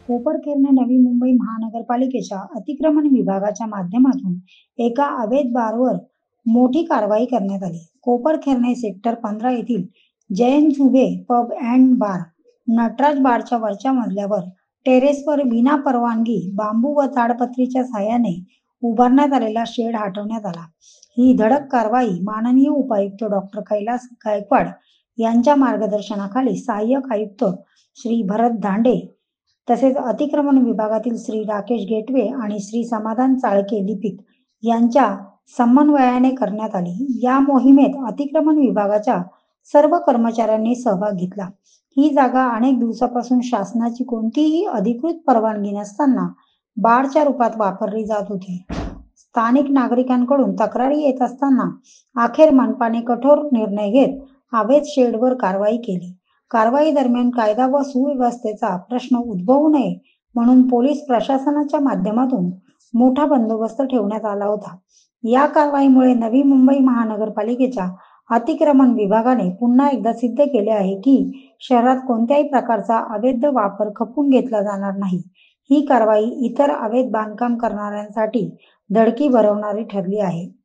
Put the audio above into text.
कोपरखैरणे नवी मुंबई महानगरपालिकेच्या अतिक्रमण विभागाच्या माध्यमातून एका अवैध बारवर मोठी कारवाई करण्यात आली. कोपरखैरणे सेक्टर 15 येथील जयंत झुबे पब अँड बार, नटराज बारच्या वरच्या मजल्यावर टेरेसवर विना परवानगी बांबू व ताडपत्रीच्या साहाय्याने उभारण्यात आलेला शेड हटवण्यात आला. ही धडक कारवाई माननीय उपायुक्त डॉक्टर कैलास गायकवाड यांच्या मार्गदर्शनाखाली सहाय्यक आयुक्त श्री भरत धांडे तसेच अतिक्रमण विभागातील श्री राकेश गेटवे आणि श्री समाधान चाळके लिपिक यांच्या समन्वयाने करण्यात आली. या मोहिमेत अतिक्रमण विभागाच्या सर्व कर्मचाऱ्यांनी सहभाग घेतला. ही जागा अनेक दिवसापासून शासनाची कोणतीही अधिकृत परवानगी नसताना बारच्या रूपात वापरली जात होती. स्थानिक नागरिकांकडून तक्रारी येत असताना अखेर मनपाने कठोर निर्णय घेत अवैध शेडवर कारवाई केली. कारवाई दरम्यान कायदा व सुव्यवस्थेचा प्रश्न उद्भवू नये म्हणून पोलीस प्रशासनाच्या माध्यमातून मोठा बंदोबस्त ठेवण्यात आला होता. या कारवाईमुळे नवी मुंबई महानगरपालिकेच्या अतिक्रमण विभागाने पुन्हा एकदा सिद्ध केले आहे की शहरात कोणत्याही प्रकारचा अवैध वापर खपून घेतला जाणार नाही. ही कारवाई इतर अवैध बांधकाम करणाऱ्यांसाठी धडकी भरवणारी ठरली आहे.